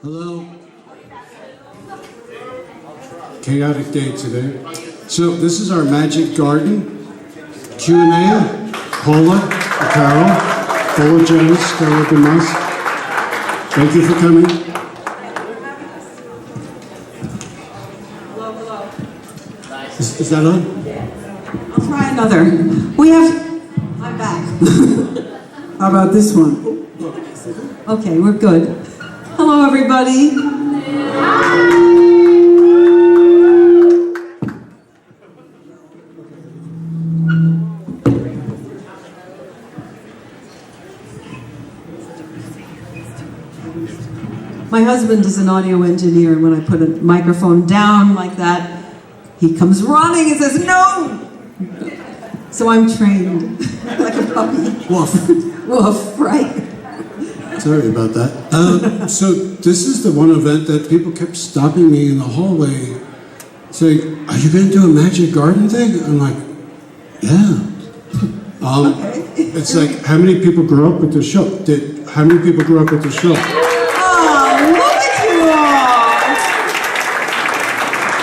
Hello. Chaotic day today. So this is our magic garden Q&A. Paula, Carole, Paula Janis, Carole Demas. Thank you for coming. Hello. Is that on? I'll try another. I'm back. How about this one? Okay, we're good. Hello, everybody. My husband is an audio engineer, and when I put a microphone down like that, he comes running and says, "No!" So I'm trained like a puppy. Woof. Woof, right? Sorry about that. So this is the one event that people kept stopping me in the hallway saying, "Are you going to do a magic garden thing?" I'm like, "Yeah." Okay. It's like, how many people grew up with the show? How many people grew up with the show? Oh, look at you all!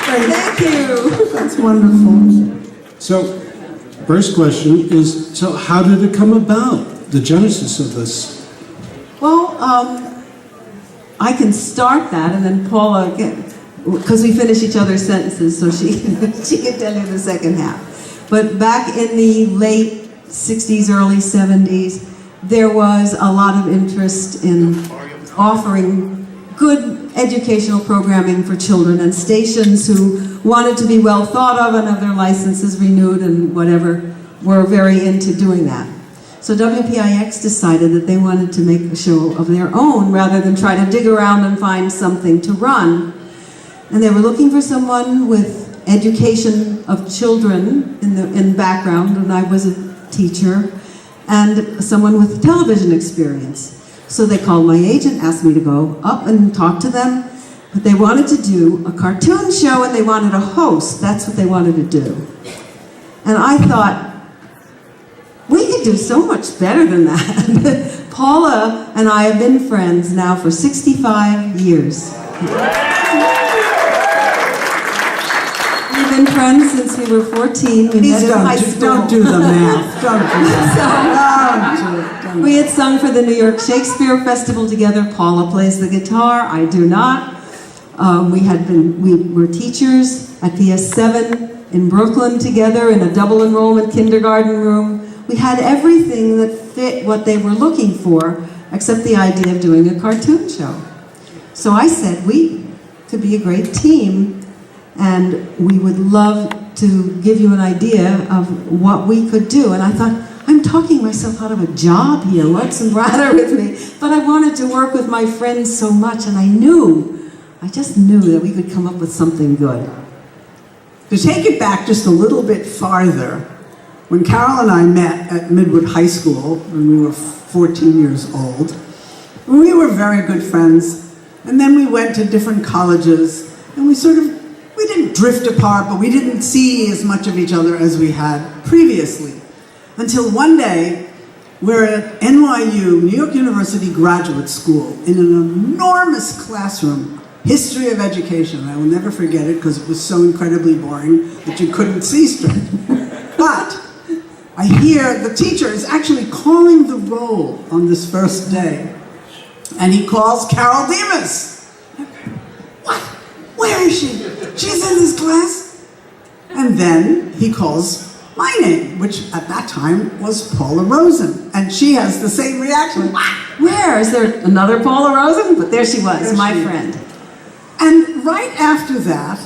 Thank you. That's wonderful. So, first question is, so how did it come about? The genesis of this? Well, I can start that, and then Paula, because we finish each other's sentences, so she can tell you the second half. But back in the late 60s, early 70s, there was a lot of interest in offering good educational programming for children, and stations who wanted to be well thought of and have their licenses renewed and whatever were very into doing that. So WPIX decided that they wanted to make a show of their own rather than try to dig around and find something to run. And they were looking for someone with education of children in the background, and I was a teacher, and someone with television experience. So they called my agent, asked me to go up and talk to them, but they wanted to do a cartoon show and they wanted a host. That's what they wanted to do. And I thought, we could do so much better than that. Paula and I have been friends now for 65 years. We've been friends since we were 14. We met in high school. Don't do the math. Don't do that. We had sung for the New York Shakespeare Festival together. Paula plays the guitar, I do not. We were teachers at PS7 in Brooklyn together in a double enrollment kindergarten room. We had everything that fit what they were looking for, except the idea of doing a cartoon show. So I said, we could be a great team, and we would love to give you an idea of what we could do. And I thought, I'm talking myself out of a job here. What's the matter with me? But I wanted to work with my friends so much, and I just knew that we could come up with something good. To take it back just a little bit farther, when Carole and I met at Midwood High School when we were 14 years old, we were very good friends, and then we went to different colleges, and we didn't drift apart, but we didn't see as much of each other as we had previously. Until one day, we're at NYU, New York University Graduate School, in an enormous classroom, history of education. I will never forget it because it was so incredibly boring that you couldn't see straight. But I hear the teacher is actually calling the roll on this first day, and he calls Carole Demas. What? Where is she? She's in this class? And then he calls my name, which at that time was Paula Rosen, and she has the same reaction. Where? Is there another Paula Rosen? But there she was, my friend. And right after that,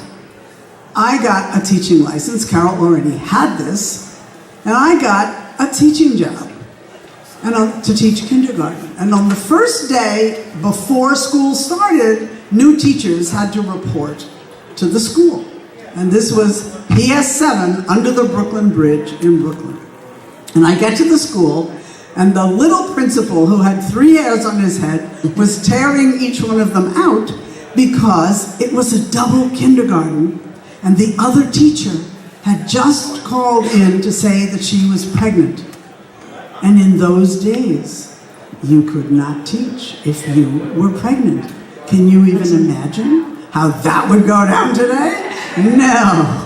I got a teaching license. Carole already had this. And I got a teaching job to teach kindergarten. And on the first day before school started, new teachers had to report to the school. And this was PS7 under the Brooklyn Bridge in Brooklyn. And I get to the school, and the little principal who had 3 hairs on his head was tearing each one of them out because it was a double kindergarten, and the other teacher had just called in to say that she was pregnant. And in those days, you could not teach if you were pregnant. Can you even imagine how that would go down today? No.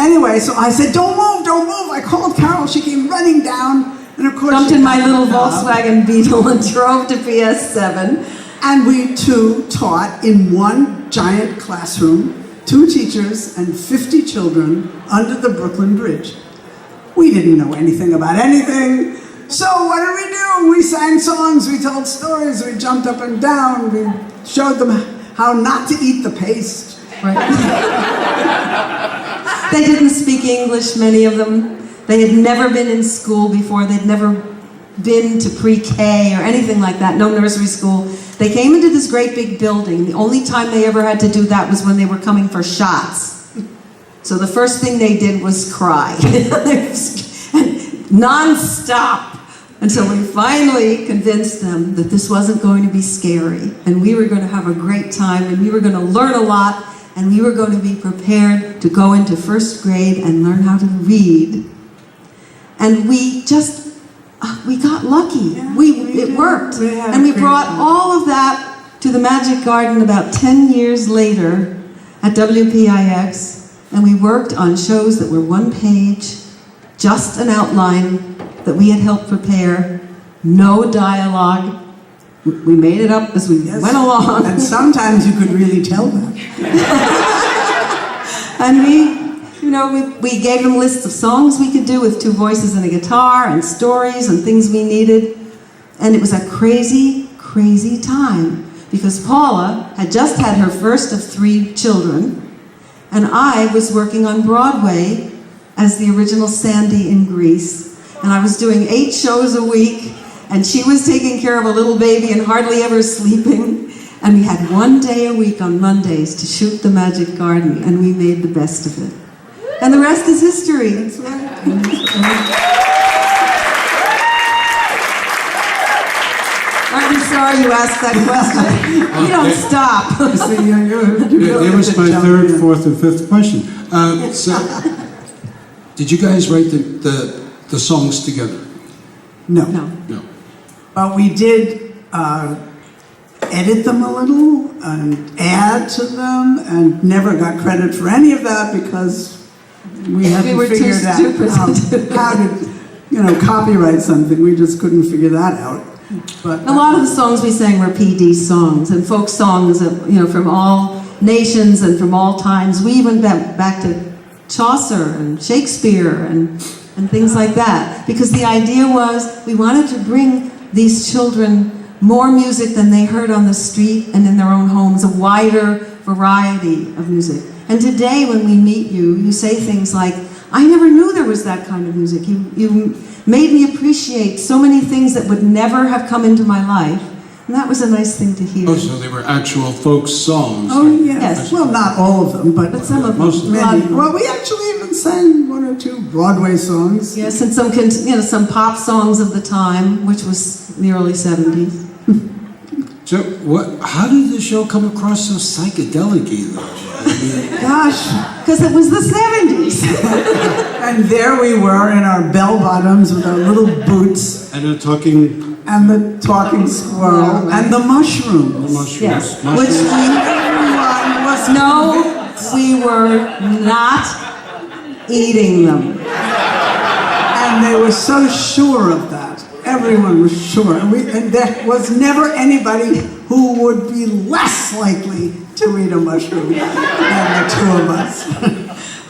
Anyway, so I said, don't move, don't move. I called Carole. She came running down. And of course, Jumped in my little Volkswagen Beetle and drove to PS7. And we two taught in one giant classroom, 2 teachers and 50 children under the Brooklyn Bridge. We didn't know anything about anything. So what did we do? We sang songs, we told stories, we jumped up and down, we showed them how not to eat the paste. Right. They didn't speak English, many of them. They had never been in school before. They'd never been to pre-K or anything like that, no nursery school. They came into this great big building. The only time they ever had to do that was when they were coming for shots. So the first thing they did was cry. Non-stop. And so we finally convinced them that this wasn't going to be scary, and we were going to have a great time, and we were going to learn a lot, and we were going to be prepared to go into first grade and learn how to read. And we just, we got lucky. Yeah, it worked. And we brought time. all of that to the Magic Garden about 10 years later at WPIX, and we worked on shows that were 1 page, just an outline that we had helped prepare, no dialogue. We made it up as we went along. And sometimes you could really tell that. And we gave them lists of songs we could do with 2 voices and a guitar, and stories and things we needed. And it was a crazy, crazy time, because Paula had just had her first of 3 children, and I was working on Broadway as the original Sandy in Grease. And I was doing 8 shows a week, and she was taking care of a little baby and hardly ever sleeping. And we had 1 day a week on Mondays to shoot the Magic Garden, and we made the best of it. And the rest is history. That's right. Aren't you sorry you asked that question? You don't stop. That was my 3rd, 4th, and 5th question. So, did you guys write the songs together? No. No. But we did edit them a little and add to them, and never got credit for any of that because we hadn't were too figured out stupid how to copyright something. We just couldn't figure that out. But A lot of the songs we sang were PD songs and folk songs, from all nations and from all times. We even went back to Chaucer and Shakespeare and things like that, because the idea was we wanted to bring these children more music than they heard on the street and in their own homes, a wider variety of music. And today when we meet you, you say things like, I never knew there was that kind of music. You made me appreciate so many things that would never have come into my life. And that was a nice thing to hear. Oh, so they were actual folk songs. oh yes. Yes. Well, not all of them, but But some of Most of them. many. Well, we actually even sang 1 or 2 Broadway songs. Yes, and some pop songs of the time, which was the early 70s. So, how did the show come across so psychedelic-y, though? Gosh. Because it was the 70s. And there we were in our bell-bottoms with our little boots And a talking and the talking squirrel Yeah, right. and the mushrooms. mushrooms. Yes, Mushrooms. which Everyone was no, we were not eating them. And they were so sure of that. Everyone was sure. And there was never anybody who would be less likely to eat a mushroom than the 2 of us.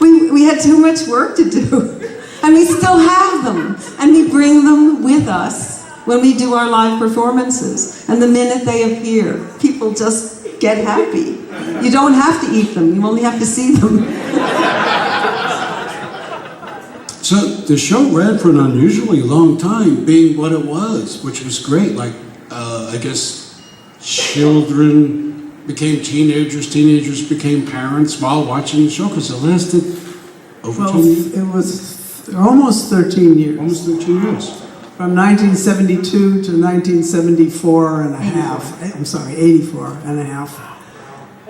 We had too much work to do. And we still have them. And we bring them with us when we do our live performances. And the minute they appear, people just get happy. You don't have to eat them, you only have to see them. So the show ran for an unusually long time, being what it was, which was great. Like, I guess children became teenagers became parents while watching the show, because it lasted over 10 years. It was almost 13 years. Almost 13 years. From 1972 to 1974 and a half. I'm sorry, 84 and a half.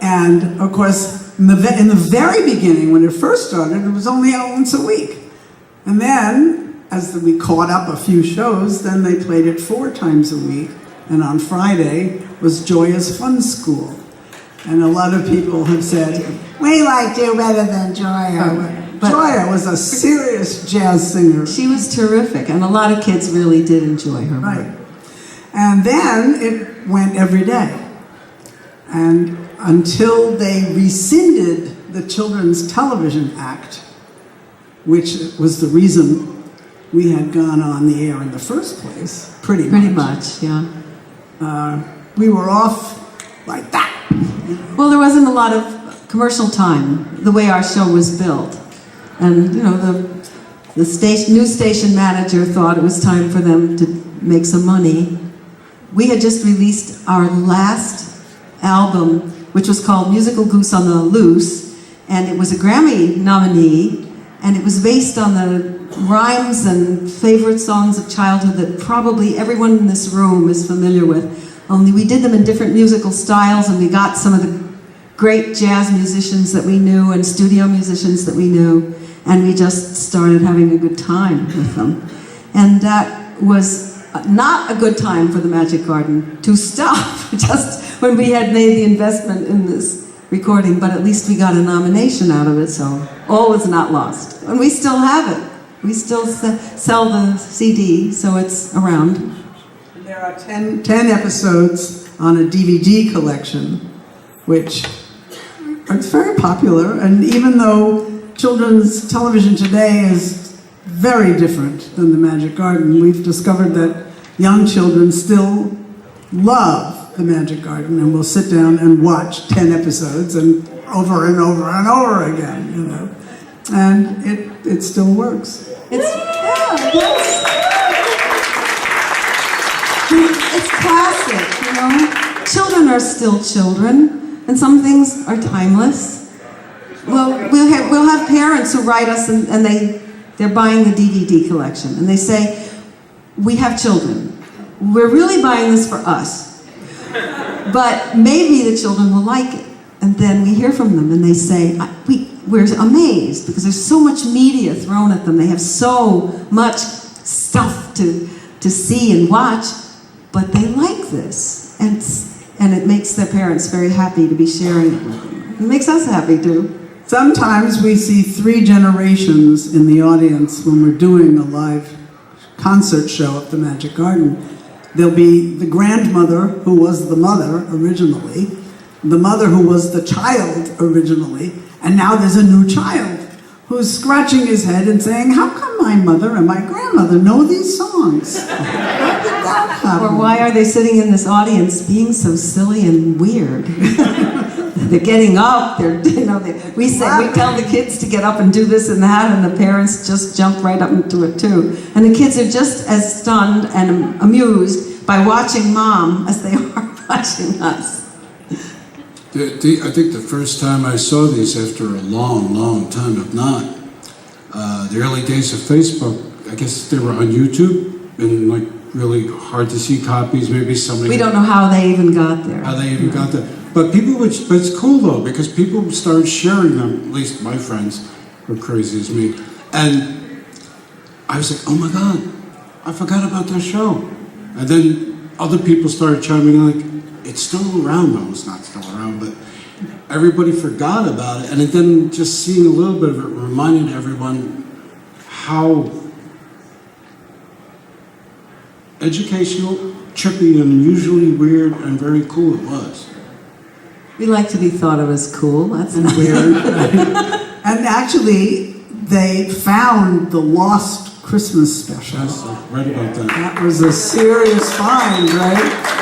And of course, in the very beginning, when it first started, it was only out once a week. And then, as we caught up a few shows, then they played it 4 times a week. And on Friday was Joyous Fun School. And a lot of people have said, we liked you better than Joya. But- Joya was a serious jazz singer. She was terrific, and a lot of kids really did enjoy her work. Right. And then it went every day. And until they rescinded the Children's Television Act, which was the reason we had gone on the air in the first place, pretty much, yeah. we were off like that. Well, there wasn't a lot of commercial time, the way our show was built. And, you know, the new station manager thought it was time for them to make some money. We had just released our last album, which was called Musical Goose on the Loose, and it was a Grammy nominee, and it was based on the rhymes and favorite songs of childhood that probably everyone in this room is familiar with. Only we did them in different musical styles, and we got some of the great jazz musicians that we knew and studio musicians that we knew, and we just started having a good time with them. And that was not a good time for the Magic Garden to stop just when we had made the investment in this recording, but at least we got a nomination out of it, so all was not lost. And we still have it. We still sell the CD, so it's around. There are 10 episodes on a DVD collection, which is very popular, and even though children's television today is very different than the Magic Garden, we've discovered that young children still love the Magic Garden and will sit down and watch 10 episodes and over and over and over again, you know. And it still works. It's classic, you know. Children are still children, and some things are timeless. Well, we'll have parents who write us, and they're buying the DVD collection, and they say, we have children. We're really buying this for us, but maybe the children will like it. And then we hear from them, and they say, we're amazed because there's so much media thrown at them. They have so much stuff to see and watch, but they like this. And it makes their parents very happy to be sharing it with them. It makes us happy too. Sometimes we see 3 generations in the audience when we're doing a live concert show at the Magic Garden. There'll be the grandmother who was the mother originally, the mother who was the child originally, and now there's a new child who's scratching his head and saying, how come my mother and my grandmother know these songs? How did that happen? Or why are they sitting in this audience being so silly and weird? They're getting up, we tell the kids to get up and do this and that, and the parents just jump right up into it too. And the kids are just as stunned and amused by watching Mom as they are watching us. I think the first time I saw these after a long, long time, if not, the early days of Facebook, I guess they were on YouTube and like really hard to see copies, maybe somebody... We don't know how they even got there. How they even got there. But it's cool though, because people started sharing them, at least my friends were crazy as me. And I was like, oh my God, I forgot about that show. And then other people started chiming in like, it's still around though, it's not still around, but everybody forgot about it. And then just seeing a little bit of it reminded everyone how educational, trippy, and unusually weird and very cool it was. We like to be thought of as cool, that's not Weird. And actually, they found the lost Christmas special. Yes, I read about that. That was a serious find, right?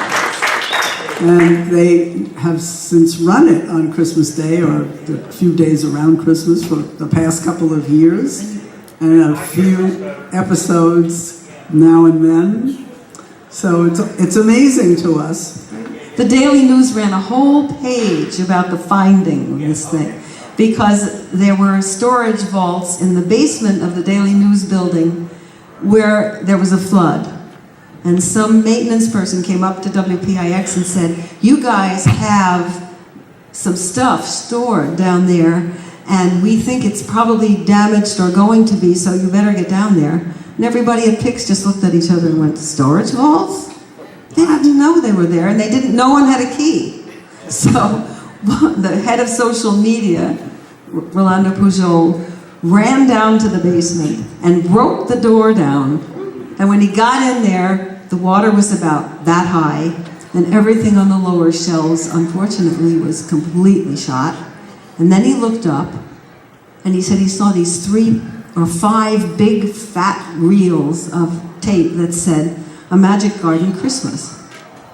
And they have since run it on Christmas Day or a few days around Christmas for the past couple of years, and a few episodes now and then. So it's amazing to us. The Daily News ran a whole page about the finding of this thing because there were storage vaults in the basement of the Daily News building where there was a flood. And some maintenance person came up to WPIX and said, you guys have some stuff stored down there, and we think it's probably damaged or going to be, so you better get down there. And everybody at PIX just looked at each other and went, storage vaults? They didn't know they were there, and no one had a key. So the head of social media, Rolando Pujol, ran down to the basement and broke the door down. And when he got in there, the water was about that high, and everything on the lower shelves, unfortunately, was completely shot. And then he looked up, and he said he saw these 3 or 5 big fat reels of tape that said, "A Magic Garden Christmas."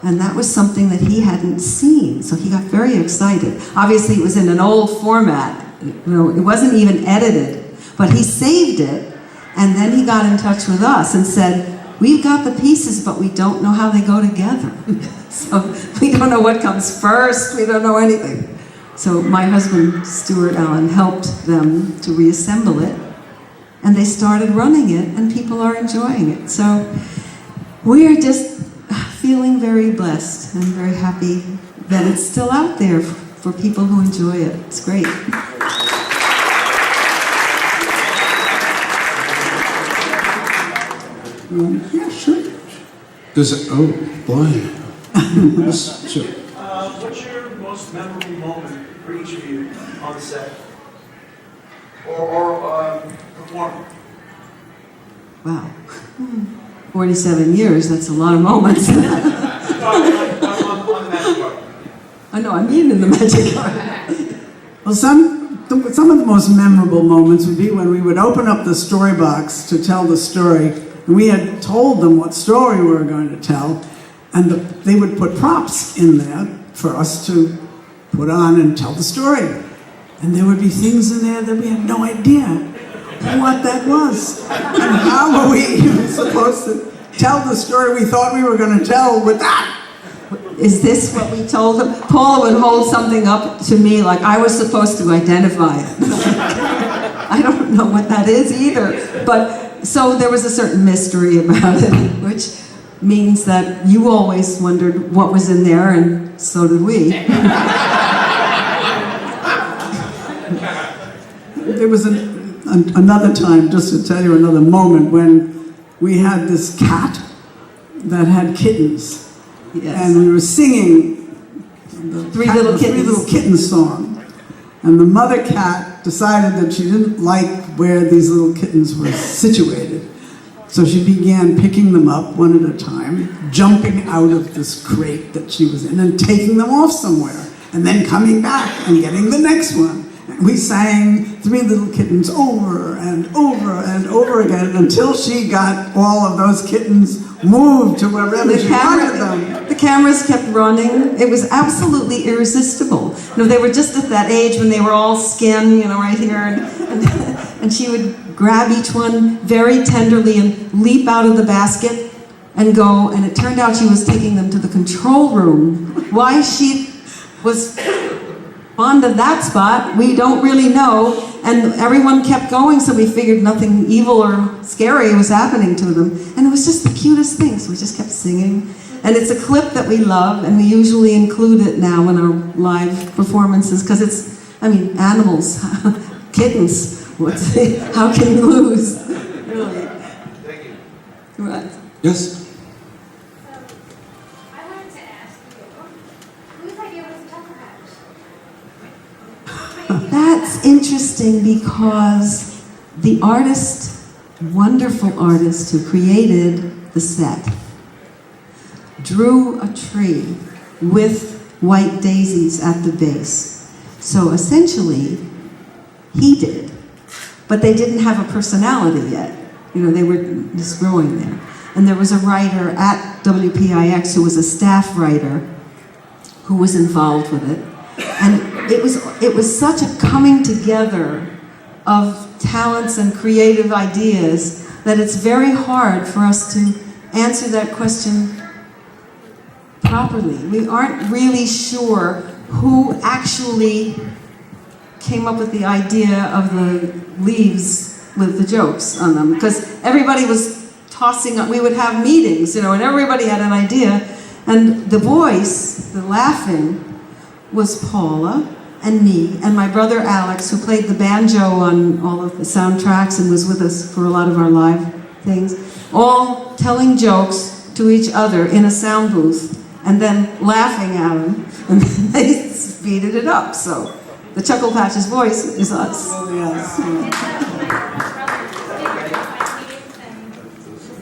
And that was something that he hadn't seen, so he got very excited. Obviously, it was in an old format. It wasn't even edited, but he saved it, and then he got in touch with us and said, "We've got the pieces, but we don't know how they go together." So we don't know what comes first, we don't know anything. So my husband, Stuart Allen, helped them to reassemble it, and they started running it, and people are enjoying it. So we're just feeling very blessed and very happy that it's still out there for people who enjoy it. It's great. Yeah, sure. Does it, oh, boy. Yes, sure. What's your most memorable moment for each of you on set? Or performing? Wow. 47 years, that's a lot of moments. On the Magic Garden. I know, I mean in the Magic Garden. Well, some of the most memorable moments would be when we would open up the story box to tell the story, and we had told them what story we were going to tell, and they would put props in there for us to put on and tell the story. And there would be things in there that we had no idea what that was. And how were we even supposed to tell the story we thought we were going to tell with that? Is this what we told them? Paula would hold something up to me like I was supposed to identify it. I don't know what that is either. But so there was a certain mystery about it, which means that you always wondered what was in there, and so did we. There was another time, just to tell you another moment, when we had this cat that had kittens. Yes. And we were singing the Three Little Kittens song. And the mother cat decided that she didn't like where these little kittens were situated. So she began picking them up one at a time, jumping out of this crate that she was in and taking them off somewhere, and then coming back and getting the next one. And we sang Three Little Kittens over and over and over again until she got all of those kittens moved to wherever she wanted them. The cameras kept running. It was absolutely irresistible. They were just at that age when they were all skin, right here, and she would grab each one very tenderly and leap out of the basket and go, and it turned out she was taking them to the control room. Why she was fond of that spot, we don't really know, and everyone kept going, so we figured nothing evil or scary was happening to them, and it was just the cutest thing, so we just kept singing. And it's a clip that we love, and we usually include it now in our live performances, because it's, animals, kittens, how can you lose? Really. Thank you. Right. Yes? I wanted to ask you, whose idea was the Tucker House? That's interesting because the artist, wonderful artist who created the set, drew a tree with white daisies at the base. So essentially, he did. But they didn't have a personality yet. They were just growing there. And there was a writer at WPIX who was a staff writer who was involved with it. And it was such a coming together of talents and creative ideas that it's very hard for us to answer that question properly. We aren't really sure who actually came up with the idea of the leaves with the jokes on them, because everybody was tossing up. We would have meetings, and everybody had an idea, and the voice, the laughing, was Paula and me and my brother Alex, who played the banjo on all of the soundtracks and was with us for a lot of our live things, all telling jokes to each other in a sound booth. and then laughing at them, and then they speeded it up. So the Chuckle Patch's voice is us. Yes.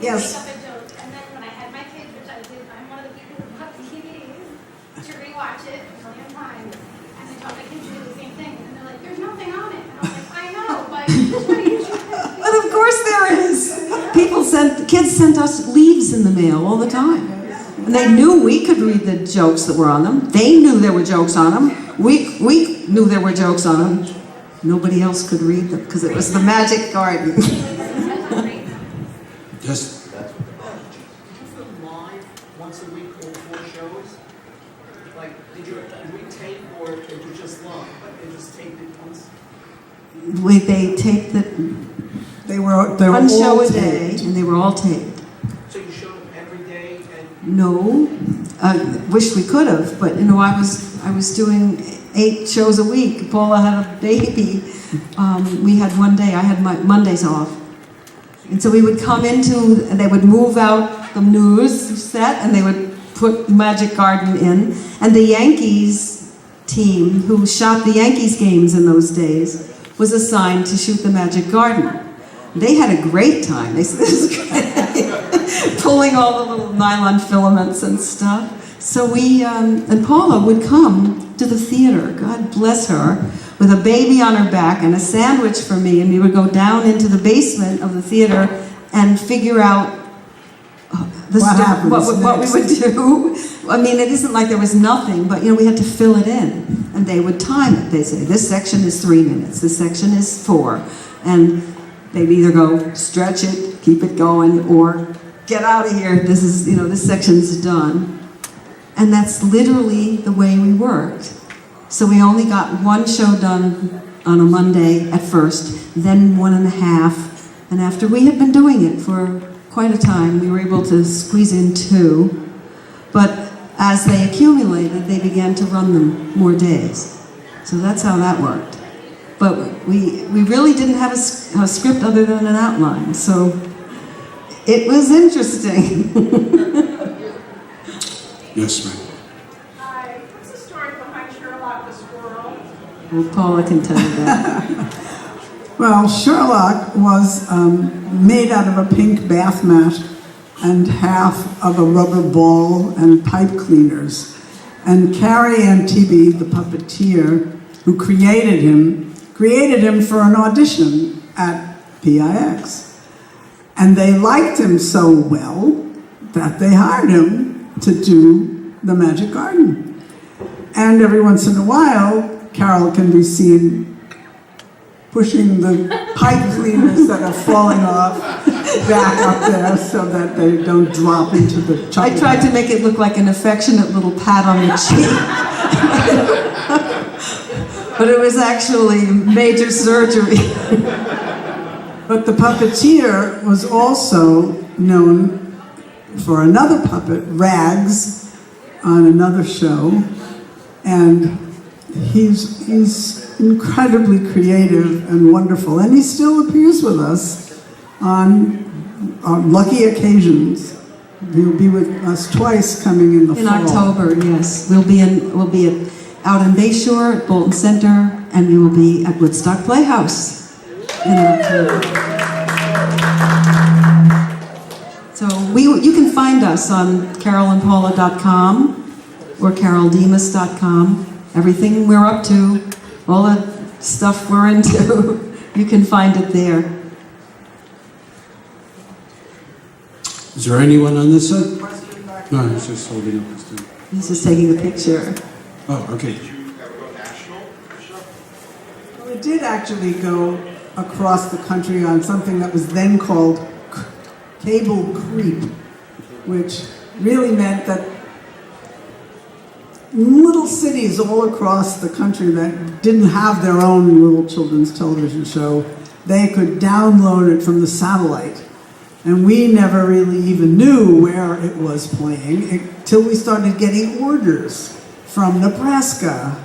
Yes. Make up a joke, and then when I had my kids, which I did, I'm one of the people who bought the DVDs to rewatch it a million times, and I taught my kids to do the same thing, and they're like, "There's nothing on it," and I'm like, "I know, but what are you trying?" But of course there is. Kids sent us leaves in the mail all the time. And they knew we could read the jokes that were on them. They knew there were jokes on them. We knew there were jokes on them. Nobody else could read them because it was the Magic Garden. Yes. Did you film live once a week, all 4 shows? Like, did you tape or it was just live? Like, they just taped it once? They taped it They were one show all a day, taped. and they were all taped. So you showed them every day and No, wish we could have, but you know, I was doing 8 shows a week. Paula had a baby. We had one day. I had my Mondays off, and so we would come into, and they would move out the news set, and they would put Magic Garden in, and the Yankees team, who shot the Yankees games in those days, was assigned to shoot the Magic Garden. They had a great time. They said, "This is great." Pulling all the little nylon filaments and stuff. So we, and Paula would come to the theater, God bless her, with a baby on her back and a sandwich for me, and we would go down into the basement of the theater and figure out what we would do. I mean, it isn't like there was nothing, but you know, we had to fill it in, and they would time it. They'd say, "This section is 3 minutes, this section is 4," and they'd either go, "Stretch it, keep it going," or "Get out of here, this is, you know, this section's done." And that's literally the way we worked. So we only got 1 show done on a Monday at first, then 1.5, and after we had been doing it for quite a time, we were able to squeeze in 2. But as they accumulated, they began to run them more days. So that's how that worked. But we really didn't have a script other than an outline, so it was interesting. Yes, ma'am. Hi, what's the story behind Sherlock the squirrel? Well, Paula can tell you that. Well, Sherlock was made out of a pink bath mat and half of a rubber ball and pipe cleaners. And Carrie and TB, the puppeteer who created him for an audition at PIX. And they liked him so well that they hired him to do the Magic Garden. And every once in a while, Carole can be seen pushing the pipe cleaners that are falling off back up there so that they don't drop into the I chocolate. tried to make it look like an affectionate little pat on the cheek. But it was actually major surgery. But the puppeteer was also known for another puppet, Rags, on another show. And he's incredibly creative and wonderful. And he still appears with us on lucky occasions. He'll be with us twice coming in the In fall. October, yes. We'll be out in Bayshore at Bolton Center, and we will be at Woodstock Playhouse in October. So you can find us on caroleandpaula.com or caroledemas.com. Everything we're up to, all the stuff we're into, you can find it there. Is there anyone on this side? No, he's just holding up his thing. He's just taking a picture. Oh, okay. Well, it did actually go across the country on something that was then called cable creep, which really meant that little cities all across the country that didn't have their own little children's television show, they could download it from the satellite. And we never really even knew where it was playing until we started getting orders from Nebraska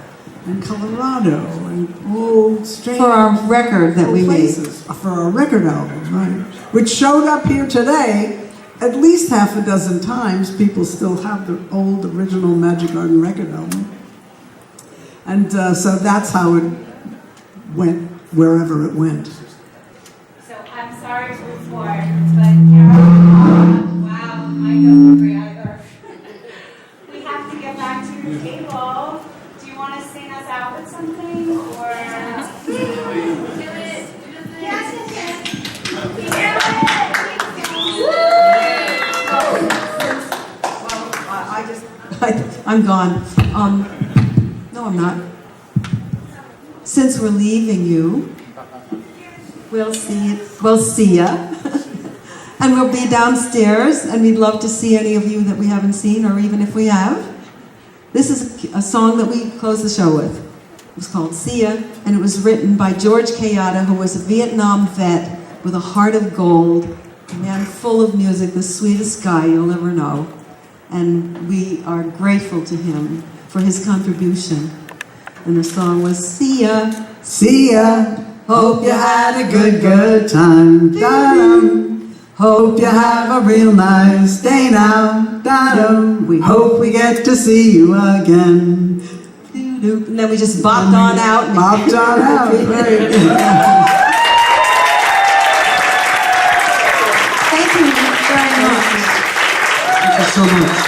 and Colorado and all strange For our record that we made. places. For our record album, right? Which showed up here today at least half a dozen times, people still have the old original Magic Garden record album. And so that's how it went, wherever it went. So I'm sorry to report, but Carole, wow, I don't agree either. We have to get back to your table. Do you want to sing us out with something, or? Do it. Yes, I'm gone. No, I'm not. Since we're leaving you, we'll see ya. And we'll be downstairs, and we'd love to see any of you that we haven't seen, or even if we have. This is a song that we close the show with. It was called See Ya, and it was written by George Kayada, who was a Vietnam vet with a heart of gold, a man full of music, the sweetest guy you'll ever know. And we are grateful to him for his contribution. And the song was See Ya. See ya. Hope you had a good time. Da-dum. Hope you have a real nice day now. Da-dum. We hope we get to see you again. And then we just bopped on out. Bopped on out, right. Thank you very much. Thank you so much.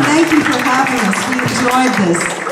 Thank you for having us. We enjoyed this.